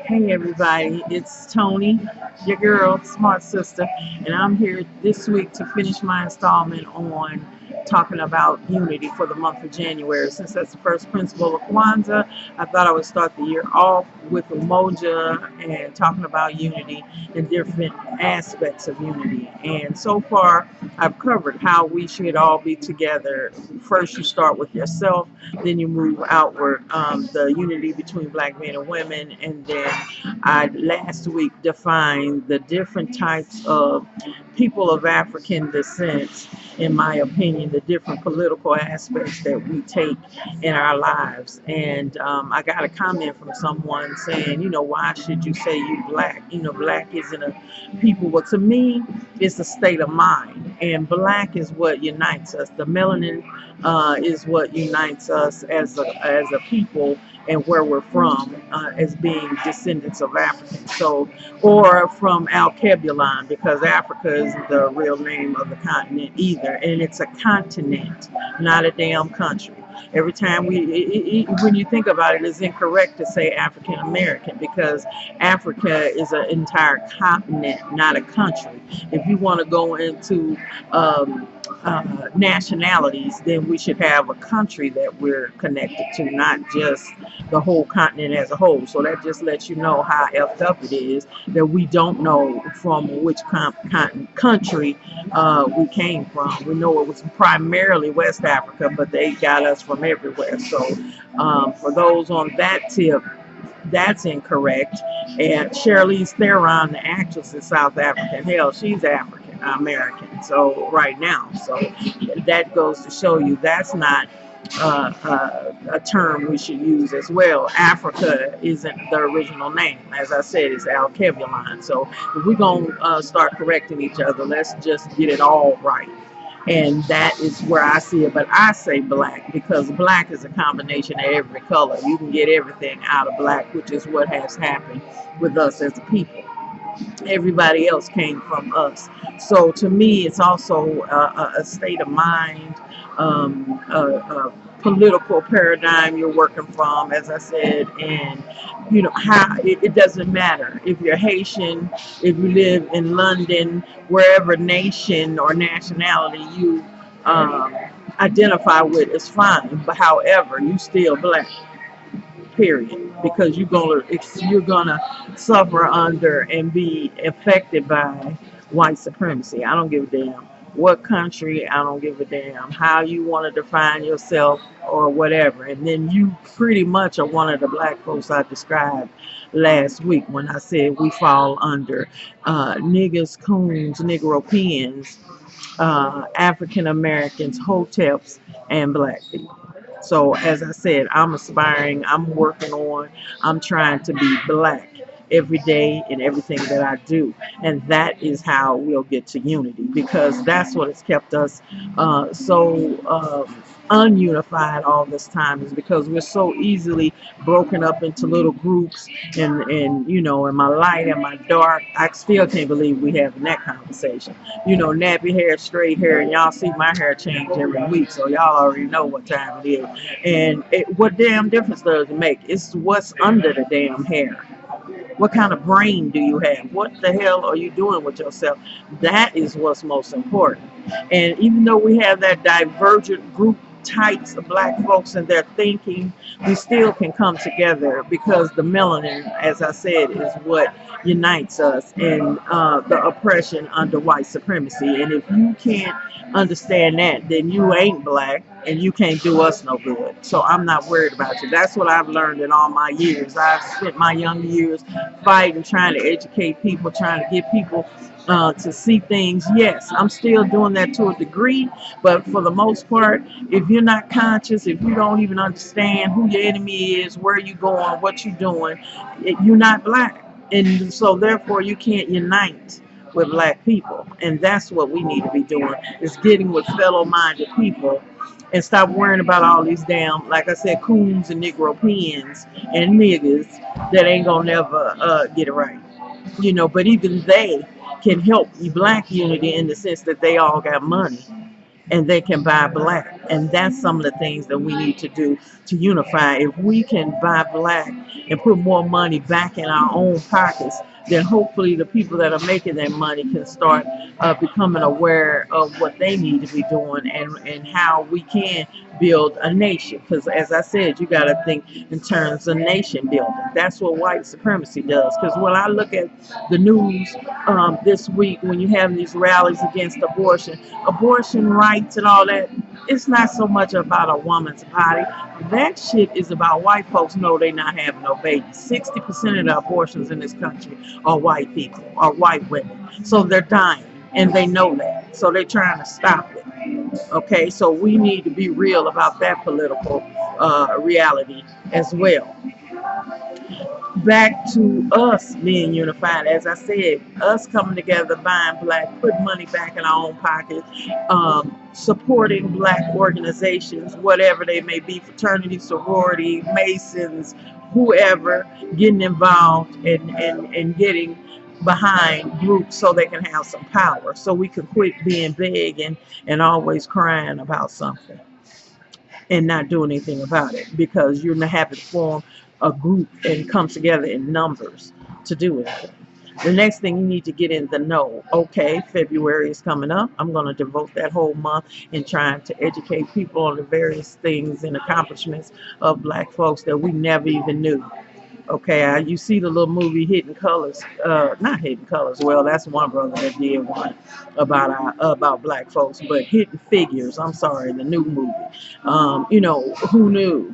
Hey everybody, it's Tony, your girl, Smart Sister, and I'm here this week to finish my installment on talking about unity for the month of January. Since that's the first principle of Kwanzaa, I thought I would start the year off with Umoja and talking about unity and different aspects of unity. And so far, I've covered how we should all be together. First, you start with yourself, then you move outward, the unity between black men and women, and then I last week defined the different types of people of African descent, in my opinion, the different political aspects that we take in our lives. And I got a comment from someone saying, why should you say you black? Black isn't a people. Well, to me, it's a state of mind. And black is what unites us. The melanin is what unites us as a people and where we're from, as being descendants of Africans. So, or from Alkebulan, because Africa isn't the real name of the continent either, and it's a continent, not a damn country. Every time when you think about it, it's incorrect to say African American because Africa is an entire continent, not a country. If you want to go into nationalities, then we should have a country that we're connected to, not just the whole continent as a whole. So that just lets you know how effed up it is that we don't know from which country we came from. We know it was primarily West Africa, but they got us from everywhere. So for those on that tip, that's incorrect. And Charlize Theron, the actress, is South African. Hell, she's African American. So right now, so that goes to show you that's not a term we should use as well. Africa isn't the original name. As I said, it's Alkebulan. So if we're going to start correcting each other, let's just get it all right. And that is where I see it. But I say black because black is a combination of every color. You can get everything out of black, which is what has happened with us as a people. Everybody else came from us. So to me, it's also a state of mind, a political paradigm you're working from, as I said, and how it doesn't matter if you're Haitian, if you live in London, wherever nation or nationality you identify with is fine. But however, you still black, period, because you're gonna suffer under and be affected by white supremacy. I don't give a damn what country. I don't give a damn how you want to define yourself or whatever. And then you pretty much are one of the black folks I described last week when I said we fall under niggas, coons, Negropeans, African Americans, hoteps, and black people. So as I said, I'm aspiring, I'm working on, I'm trying to be black every day in everything that I do. And that is how we'll get to unity, because that's what has kept us so ununified all this time, is because we're so easily broken up into little groups. And in my light and my dark, I still can't believe we having that conversation. Nappy hair, straight hair, and y'all see my hair change every week, so y'all already know what time it is. And what damn difference does it make? It's what's under the damn hair. What kind of brain do you have? What the hell are you doing with yourself? That is what's most important. And even though we have that divergent group types of black folks and their thinking, we still can come together because the melanin, as I said, is what unites us in the oppression under white supremacy. And if you can't understand that, then you ain't black and you can't do us no good. So I'm not worried about you. That's what I've learned in all my years. I've spent my young years fighting, trying to educate people, trying to get people to see things. Yes, I'm still doing that to a degree, but for the most part, if you're not conscious, if you don't even understand who your enemy is, where you're going, what you're doing, you're not black. And so therefore you can't unite with black people. And that's what we need to be doing, is getting with fellow-minded people and stop worrying about all these damn, like I said, coons and Negropeans and niggas that ain't gonna never get it right. But even they can help the black unity in the sense that they all got money. and they can buy black. And that's some of the things that we need to do to unify. If we can buy black and put more money back in our own pockets, then hopefully the people that are making that money can start becoming aware of what they need to be doing, and how we can build a nation. Because as I said, you got to think in terms of nation building. That's what white supremacy does. Because when I look at the news this week, when you have these rallies against abortion rights and all that, it's not so much about a woman's body. That shit is about white folks know they're not having no babies. 60% of the abortions in this country are white people, are white women. So they're dying, and they know that. So they're trying to stop it. Okay, so we need to be real about that political reality as well. Back to us being unified, as I said, us coming together, buying black, putting money back in our own pocket, supporting black organizations, whatever they may be, fraternity, sorority, masons, whoever, getting involved and getting behind groups so they can have some power, so we can quit being big and always crying about something and not do anything about it, because you're not having to form a group and come together in numbers to do it. The next thing, you need to get in the know. Okay, February is coming up. I'm going to devote that whole month in trying to educate people on the various things and accomplishments of black folks that we never even knew. Okay, you see the little movie Hidden Colors, not Hidden Colors. Well, that's one brother that did one about black folks, but Hidden Figures. I'm sorry, the new movie. Who knew?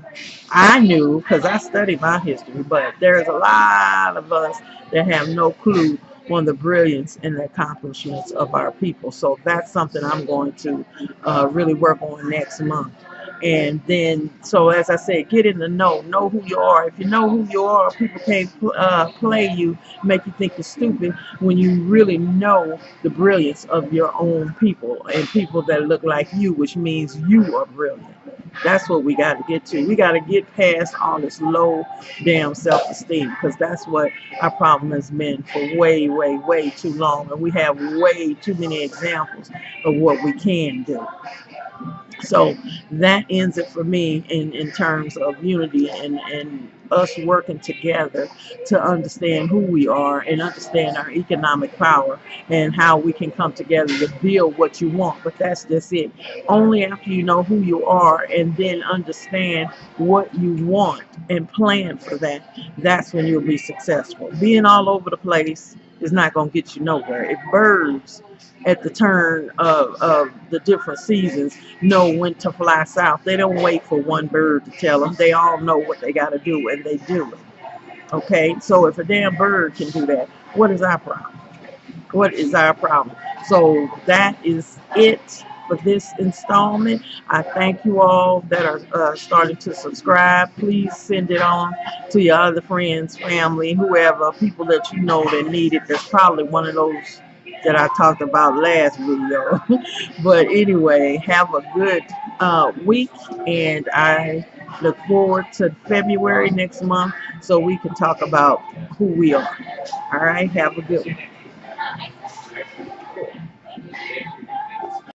I knew because I studied my history, but there's a lot of us that have no clue on the brilliance and the accomplishments of our people. So that's something I'm going to really work on next month. And then, so as I said, get in the know who you are. If you know who you are, people can't play you, make you think you're stupid, when you really know the brilliance of your own people and people that look like you, which means you are brilliant. That's what we got to get to. We got to get past all this low damn self-esteem, because that's what our problem has been for way, way, way too long. And we have way too many examples of what we can do. So that ends it for me in terms of unity and us working together to understand who we are and understand our economic power and how we can come together to build what you want. But that's just it. Only after you know who you are and then understand what you want and plan for that, that's when you'll be successful. Being all over the place is not going to get you nowhere. If birds at the turn of the different seasons know when to fly south, they don't wait for one bird to tell them. They all know what they got to do, and they do it. Okay, so if a damn bird can do that, what is our problem? What is our problem? So that is it for this installment. I thank you all that are starting to subscribe. Please send it on to your other friends, family, whoever, people that you know that need it. There's probably one of those that I talked about last video. But anyway, have a good week, and I look forward to February next month so we can talk about who we are. All right, have a good one.